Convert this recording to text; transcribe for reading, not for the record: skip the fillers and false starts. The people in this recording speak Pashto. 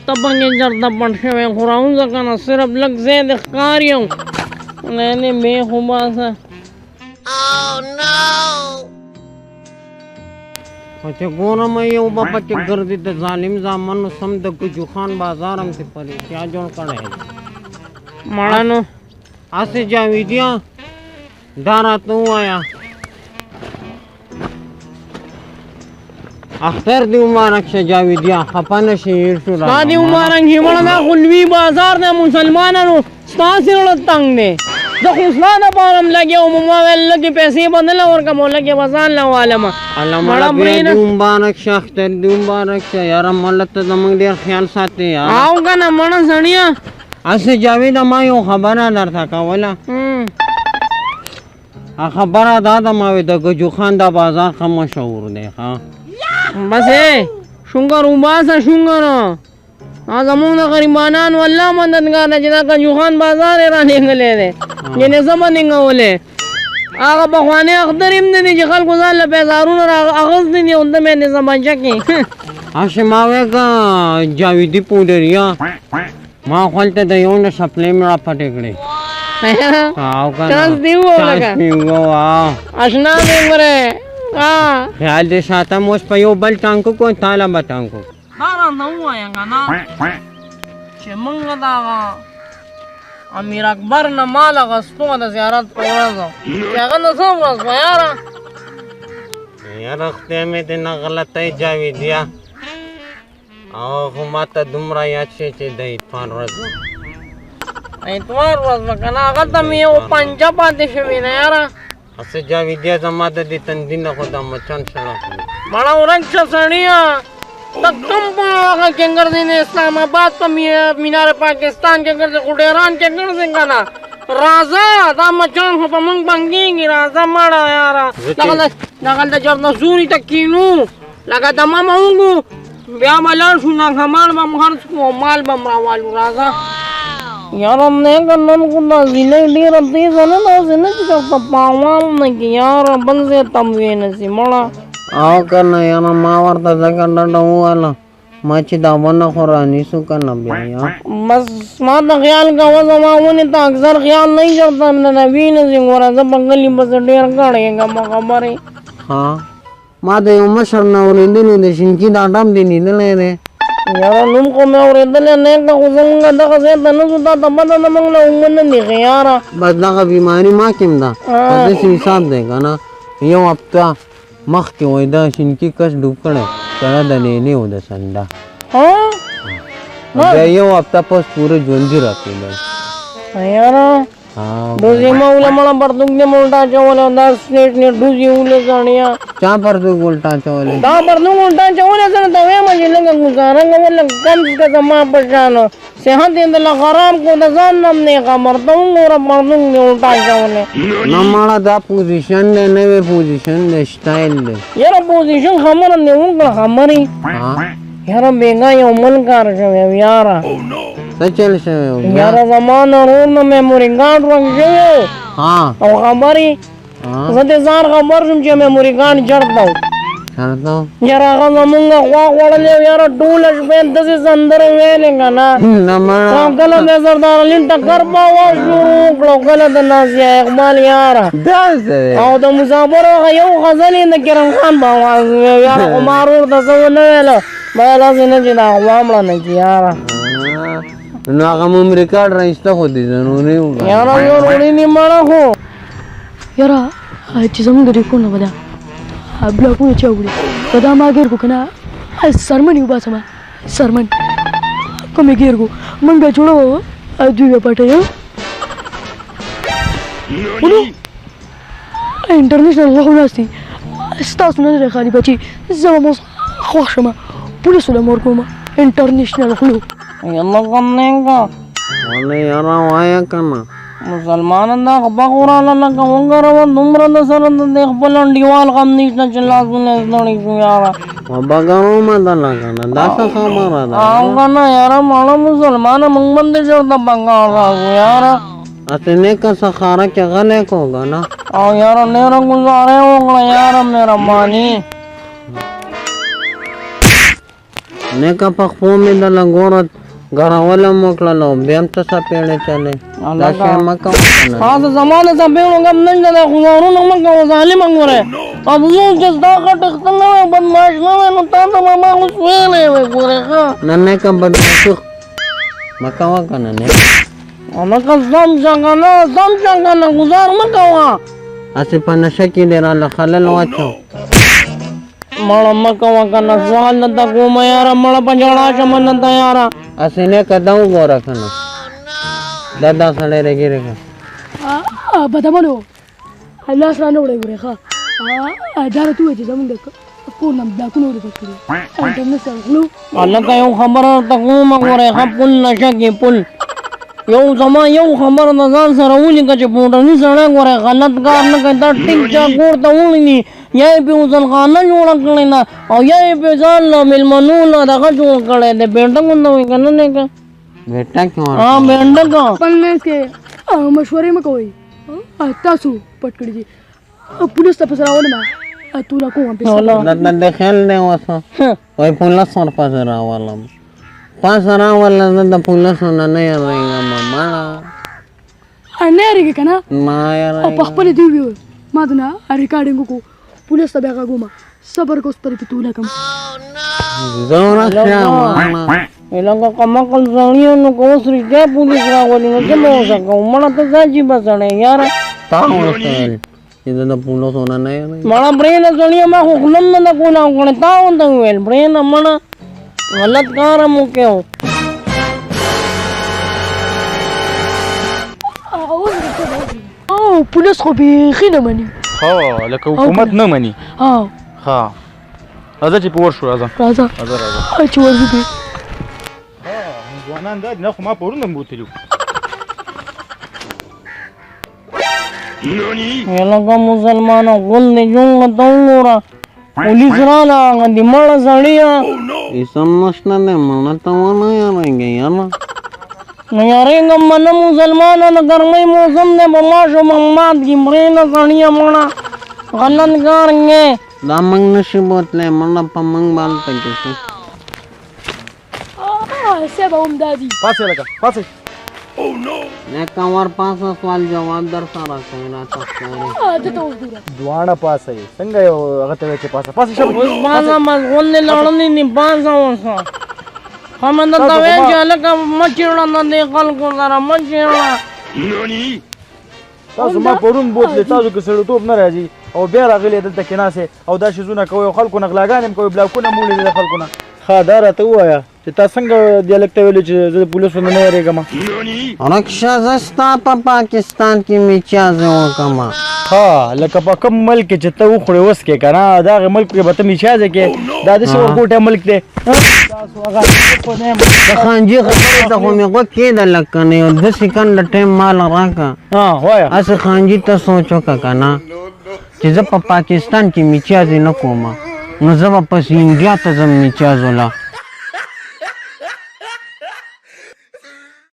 تبنګ جرده پټ شوی خو راوځه که نه صرف لږ ځای د ښکار یم نه مې خو باسه خو چې ګورم یو بابا چې ګرځي د ظالم زامنو سم د ګجو خان بازار هم ته پریشیا جوړ کړی مړه نو هسې جاویدیا دا راته ووایه اختر دی مبارک شه جاویدیا خفه نه شي هېر شو ستا دې مبارک شي مړه دا خو لوی بازار دی مسلمانانو ستاسې زړه تنګ دی زه خو ستا دپاره هم لګیا وم ما ویل لږې پیسې به نه له ورکړم او لږې به ځان له والمه الله مړه بیا دې مبارک شه اختر دې مبارک شه یاره مله ته زموږ ډېر خیال ساتې یاره او که نه مړه سړیه هسې جاویده ما یو خبره درته کوله خبره دا ده ما وې د ګجو خان دا بازار ښه مشهور دی ښه بس شونګر وباسه شونګر زمونږ د غریبانانو الله مددګار دی چې دا ګجو خان بازار یې رالېږلی دی یعنې زه به نېږولی هغه پخواني اختر هم نه دی چې خلکو ځان له پیزارونه اخیستی دي او ته مې دې زبانچه کې هسې ما وې که جاویدي پوډریا ما خو هلته د یو نه سپلۍ مې راپټې کړې چانس دې ووه لکه اشنا دې مرې خیال دې ساتم اوس په یو بل ټانکو کو تاله به ټانکو دا راته ووایه که نه چې موږ دغه امیر اکبر نه مال اخیستو د زیارت په ورځ چې هغه نه څه ورځ وه یاره یاره خدای مې دې نه غلطی جاویدیا او خو ما ته دومره یاد شي چې د اتوار ورځ اتوار ورځ به که نه هغلته مې یو پنجه پاتې شوې ده یاره هسې جاویدیا زما د دې تندي نه خو دا مچان شړه کړي مړه ورک شه سړیه ته کوم په هغه کې ګرځې د اسلام آباد په مینار پاکستان کې ګرځې خو ډیران کې ګرځې که نه راځه دا مچان خو په موږ بنګېږي راځه مړه یاره دغلته چېرته سوري ته کینو لکه دمه به وکړو بیا به لاړ شو ناکامان به م خرڅ کړو او مال به م راوالو راځه یاره نیکه نن خو دا زینۍ ډېره تېزه نه داسې نه چې چېرته پاوال نه کړي یاره بل ځای تموې نه شي مړه او که نه یاره ما ورته ځکه ډډه وویله ما چې دا ونه خو رانیسو که نه بیا یا بس ما ته خیال کوه زما ونې ته اکثر خیال نه چېرته ننوي نه شي ګوره زه په کلي پسې ډېر ګړېږم خبرې ها ما د یو مشر نه اورېدلي د شینکي دا ډم دې لیدلی دی یاره نوم خو مې اورېدلی نیکه خو زمونږ دغه ځای ته نه شو تا ته پته ده موږ له اومه نه دي ښه یاره بس دغه بیماري ما کې هم ده په داسې حساب دی که نه یو هفته مخکې وایي دا شینکي کس ډوب کړی سره د لیلې و د سنډه بیا یو هفته پس پوره ژوندي راکېدل یاره ډوزې ما وله مړه پرتوګ دې مه الټا اچولی او دا سنېټ نېټ ډوزې ولې ګڼیا چا پرتوګ الټا اچولی دا پرتوګ الټا اچولی زه ته وایم چې لږه ګزاره کوه لږ کم که زما په شان صحت یې دله خراب کړو د ځان نه هم نه خبر ته وګوره پرتوګ دې الټا اچولی نه مړه دا پوزیشن دی نوی پوزیشن دی سټایل دی یاره پوزیشن خبره دې وکړه خبرې یاره بېګا یو ملکار شوی یاره څه چل شوی و یاره زما نه ورور نه میموري کارډ رنګ شوی او خبرې زه دې ځان خبر شوم چې میموري کارډ چېرته و یاره هغه زمونږ خوا خوړلی و یاره ټوله شپه یې داسې سندرې ویلې که نه کله د سردار علي ټکر په اواز شروع کړه او کله د نازیه اقبال یاره او د مسافر هغه یو غزل یې د کرم خان په اواز ویل یاره خو ما ورور ته څه ونه ویله باید هسې نه چې دا غوا مړه نه کړي یاره نو هغه ممري کارډ رایسته خو دې ضروري و یاره ضروري دي مړه خو یاره چې زمونږ د ریکونه به ده بلاکونه چا وړي که دا ما ګیر کړو که نه سرمن یې وباسم سرمن کوم یې ګیر کړو موږ به جوړوو دوی به پټوو ولو انټرنیشنل غوښو ناست دي ستاسو نه دی خالي بچي زه به اوس خوښ شم پولیسو له مور کوم انټرنیشنل غلو یالله کم نیکه ولې یاره وایه که نه مسلمانان دا خپه خوراله لکه وګوره دومره د سره د دې خپل انډیوال غم نشته چې لاسونه یې ستړي شو یاره بګرومه ده لکه نه دا څه خبره ده او که نه یاره مړه مسلمانه موږ باندې چېرته بنګال راشو یاره هسې نیکه سخاره کې غلی کړو که نه او یاره ډېره ګزاره یې وکړه یاره مهرباني نه که په خپو مې د لګورت غراوله موکړلو بیا هم ته سپېړې چلې دا شی مه کوه کنه تاسو زمانه ته بیرو غم نه ده خزارونه مه کوه ظالم ګوره اب زه چې دا غټ نه وای بدمعاش نه وای نو تاسو ما اوس ویلې وای ګوره ښه نه که بدمعشي مه کوه کنه نه لکه زم څنګه گزار مه کوه هسې په نشه کې دې راله خلل واچو مړه مه کوه کنه سوال نه ته کومه یاره مړه په ژړا شم نه ته یاره هسې نه که دا وګوره کنه دا سړی رګېرې که بدمنو لاس را نه وړی ګورې ښه دا راته ووایه چې زمونږ د کور نه بلاکونه ورې پټ کړي انټرنټ سره غلو هلکه یو خبره درته کومه ګورې ښه پل نشه کې پل زما یو خبره د ځان سره ولیکه چې موټرني سړی ګورې غلط کار نه کوي دا ټیک چا کور ته وړي یا یې پې غسلخانه جوړه کړې ده او یا یې پې ځان له مېلمنو له دغه جوړ کړی دی بېټک ورته وایي که نه دی که بېټک بېټک خپل منځ کې مشورې مه کوئ تاسو پټ کړي دي پولیس ته پسې راولم توله کوم د خیال دی اوسه وایي پولیس ورپسې راولم پاسه راوله زه د پولیسو نه نه یېرېږم مړه نه یېرېږې که نه ما او یېرېږم په خپله دې وویل ما د نه ریکارډینګ وکړو پولیس ته بیا غږ صبر کوه اوس پرې پې توله کړم زه ورسېم لکه کمقل سړي نو که اوس رښتیا پولیس راولي نو څه به اوسه کوو مړه ته څه عجیبه سړی یاره تا وویل چې زه د پولیسو نه نه یېرېږم مړه پرېږده سړیه ما خو خوله هم نه ده کولاو کړې تا ورته وویل پرېږده مړه غلط کار هم وکړو پولیس خو بیخي نه مني ها لکه حکومت نه مني ها راځه چې په ور شو راځه راځه چې ورځو کې ځوانان دا دي نه خو ما پرون هم بوتلي لکه مسلمانه غول دې جونګه ته وګوره پولیس راله هغه دې مړه سړیه اسم نشته دی مړه ته ونه یېرېږې یاره نو یارېږم به نه مسلمانه د ګرمۍ موسم دی په ماشو مغمات کې پرېږده سړیه مړه غلط کار یې دا موږ نشي بوتلی مړه په موږ بالته کې شي صاحب همدا دي پاسې لکه پاسې نه که ورپاسه سوال جواب در سره کوي راته ښکاري دته اوس ګوره دواړه پاسه یې څنګه یو هغه ته وایي چې پاسه پاسې شه اوس بازه مشغول دی لړندې دي بازه اوسه خو مې درته ویل چې هلکه مه چېړه د دې خلکو سره مه چېړه تاسو ما پرون بوتلې تاسو که سړیتوب نه راځي او بیا راغلي دلته کېناستې او دا شیزونه کوئ او خلکو نه غلاګانې هم کوئ بلاکونه مو ولیدې د خلکو نه ښه دا راته ووایه چې تا څنګه دې هلک ته ویلې چې زه د پولیسو نه نه یېرېږم رکشه زه ستا په پاکستان کې میچازې وکړم ها لکه په کوم ملک کې چې ته وخوړې وسکې که نه د هغې ملک کې به ته میچازې کې دا داسې ورکوټی ملک دی د خانجي خبرې ته خو مې غوږ کېده لکه نه یو 2 سکنډه ټایم مال راکړه وایه هسې خانجي ته سوچ وکړه که نه چې زه په پاکستان کې میچازې نه کوم نو زه به پسې انډیا ته ځم میچازو له